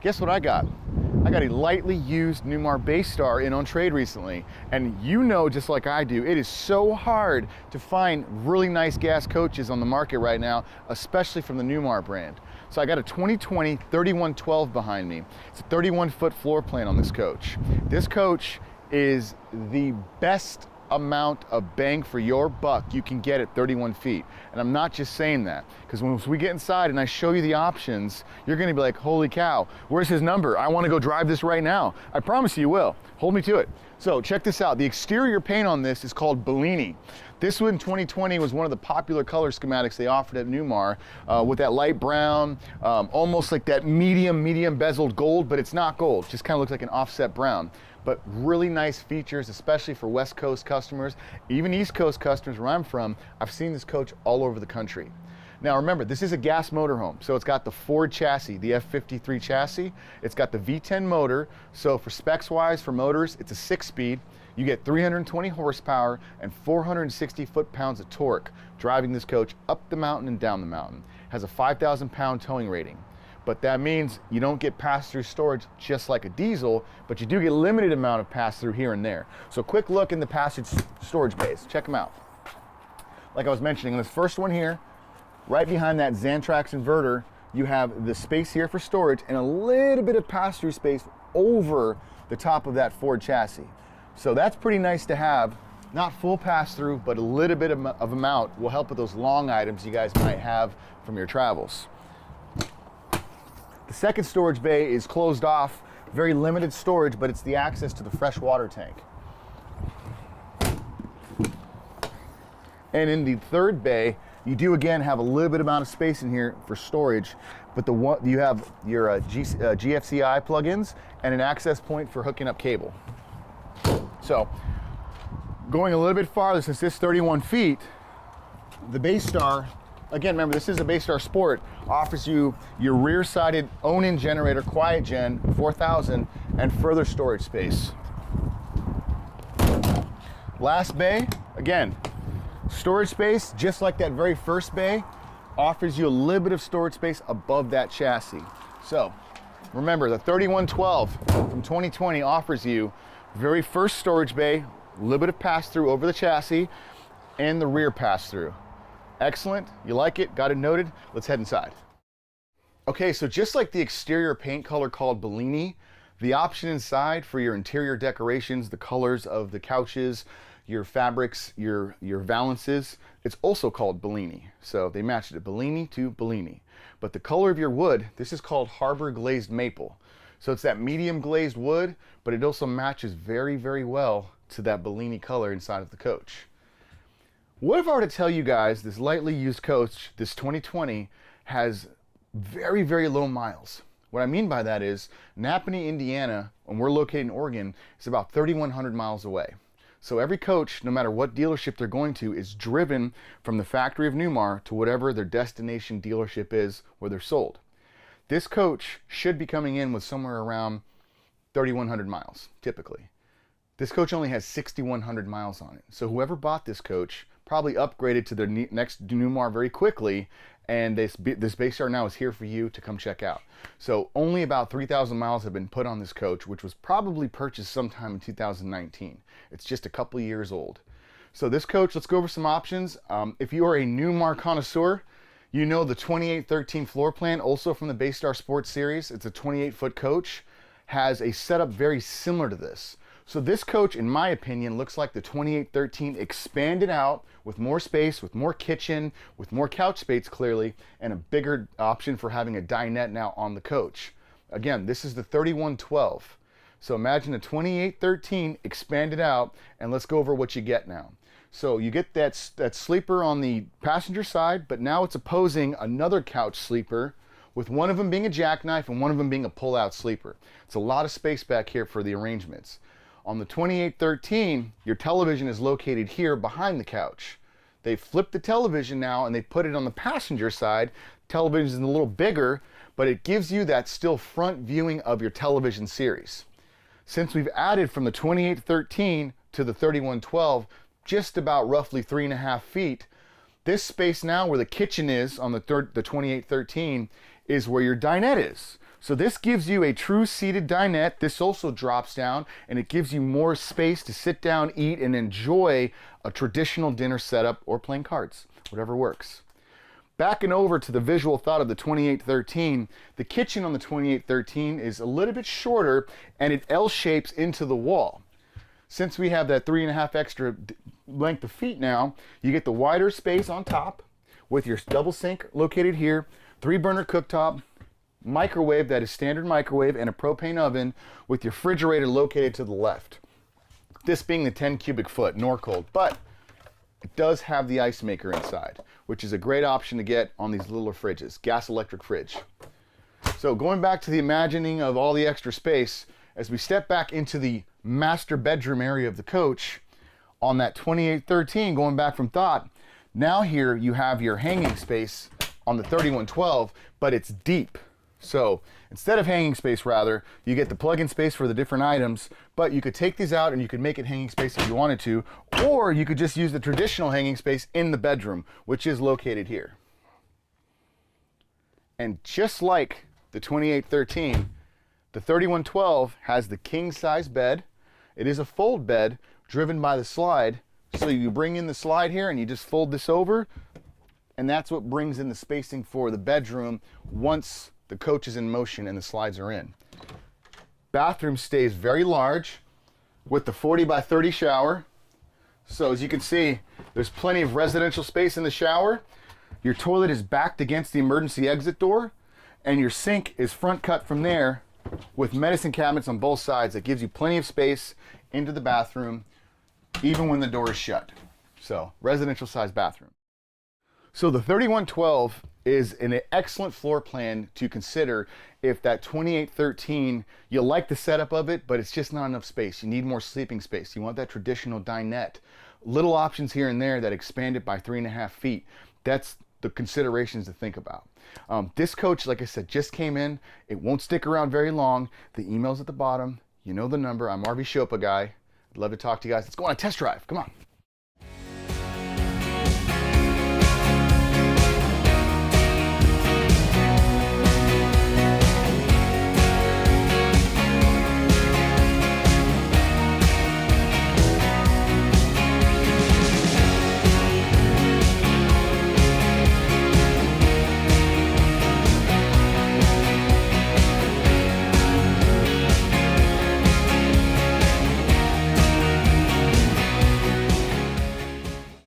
guess what I got? I got a lightly used Newmar Bay Star in on trade recently. And you know, just like I do, it is so hard to find really nice gas coaches on the market right now, especially from the Newmar brand. So I got a 2020 3112 behind me. It's a 31-foot floor plan on this coach. This coach is the best amount of bang for your buck you can get at 31 feet. And I'm not just saying that, because once we get inside and I show you the options, you're gonna be like, holy cow, where's his number? I wanna go drive this right now. I promise you will. Hold me to it. So check this out. The exterior paint on this is called Bellini. This one in 2020 was one of the popular color schematics they offered at Newmar, with that light brown, almost like that medium bezeled gold, but it's not gold. It just kind of looks like an offset brown. But really nice features, especially for West Coast customers, even East Coast customers where I'm from. I've seen this coach all over the country. Now remember, this is a gas motorhome, so it's got the Ford chassis, the F53 chassis. It's got the V10 motor, so for specs wise, for motors, it's a 6-speed. You get 320 horsepower and 460 foot-pounds of torque driving this coach up the mountain and down the mountain. It has a 5,000 pound towing rating. But that means you don't get pass-through storage just like a diesel, but you do get a limited amount of pass-through here and there. So quick look in the passage storage bays. Check them out. Like I was mentioning, this first one here, right behind that Xantrax inverter, you have the space here for storage and a little bit of pass-through space over the top of that Ford chassis. So that's pretty nice to have. Not full pass-through, but a little bit of amount will help with those long items you guys might have from your travels. The second storage bay is closed off, very limited storage, but it's the access to the fresh water tank. And in the third bay, you do again have a little bit amount of space in here for storage, but you have your GFCI plugins and an access point for hooking up cable. So, going a little bit farther, since this 31 feet, the Bay Star, again, remember, this is a Bay Star Sport, offers you your rear-sided own-in generator, Quiet Gen 4000, and further storage space. Last bay, again, storage space, just like that very first bay, offers you a little bit of storage space above that chassis. So, remember, the 3112 from 2020 offers you very first storage bay, a little bit of pass-through over the chassis, and the rear pass-through. Excellent, you like it, got it noted, let's head inside. Okay, so just like the exterior paint color called Bellini, the option inside for your interior decorations, the colors of the couches, your fabrics, your valances, it's also called Bellini. So they matched it, Bellini to Bellini. But the color of your wood, this is called Harbor Glazed Maple. So it's that medium glazed wood, but it also matches very, very well to that Bellini color inside of the coach. What if I were to tell you guys this lightly used coach, this 2020, has very, very low miles? What I mean by that is Napanee, Indiana, and we're located in Oregon, is about 3,100 miles away. So every coach, no matter what dealership they're going to, is driven from the factory of Newmar to whatever their destination dealership is where they're sold. This coach should be coming in with somewhere around 3,100 miles, typically. This coach only has 6,100 miles on it. So whoever bought this coach probably upgraded to their next Newmar very quickly, and this Bay Star now is here for you to come check out. So only about 3,000 miles have been put on this coach, which was probably purchased sometime in 2019. It's just a couple years old. So this coach, let's go over some options. If you are a Newmar connoisseur, you know the 2813 floor plan, also from the Bay Star Sport series. It's a 28-foot coach, has a setup very similar to this. So this coach, in my opinion, looks like the 2813 expanded out with more space, with more kitchen, with more couch space clearly, and a bigger option for having a dinette now on the coach. Again, this is the 3112. So imagine a 2813 expanded out, and let's go over what you get now. So you get that sleeper on the passenger side, but now it's opposing another couch sleeper, with one of them being a jackknife and one of them being a pull-out sleeper. It's a lot of space back here for the arrangements. On the 2813, your television is located here behind the couch. They flipped the television now and they put it on the passenger side. Television is a little bigger, but it gives you that still front viewing of your television series. Since we've added from the 2813 to the 3112, just about roughly 3.5 feet, this space now where the kitchen is on the 2813 is where your dinette is. So this gives you a true seated dinette. This also drops down and it gives you more space to sit down, eat, and enjoy a traditional dinner setup or playing cards, whatever works. Backing over to the visual thought of the 2813, the kitchen on the 2813 is a little bit shorter and it L-shapes into the wall. Since we have that 3.5 extra length of feet now, you get the wider space on top with your double sink located here, 3-burner cooktop, microwave that is standard microwave, and a propane oven with your refrigerator located to the left. This being the 10 cubic foot, nor cold, but it does have the ice maker inside, which is a great option to get on these littler fridges, gas electric fridge. So going back to the imagining of all the extra space, as we step back into the master bedroom area of the coach, on that 2813, going back from thought, now here you have your hanging space on the 3112, but it's deep. So instead of hanging space, rather, you get the plug-in space for the different items, but you could take these out and you could make it hanging space if you wanted to, or you could just use the traditional hanging space in the bedroom, which is located here. And just like the 2813, the 3112 has the king size bed. It is a fold bed driven by the slide. So you bring in the slide here and you just fold this over, and that's what brings in the spacing for the bedroom once the coach is in motion and the slides are in. Bathroom stays very large with the 40 by 30 shower. So as you can see, there's plenty of residential space in the shower. Your toilet is backed against the emergency exit door, and your sink is front cut from there with medicine cabinets on both sides. That gives you plenty of space into the bathroom, even when the door is shut. So residential size bathroom. So the 3112 is an excellent floor plan to consider if that 2813, you like the setup of it, but it's just not enough space. You need more sleeping space. You want that traditional dinette. Little options here and there that expand it by 3.5 feet. That's the considerations to think about. This coach, like I said, just came in. It won't stick around very long. The email's at the bottom. You know the number. I'm RV CSzopa guy. I'd love to talk to you guys. Let's go on a test drive. Come on.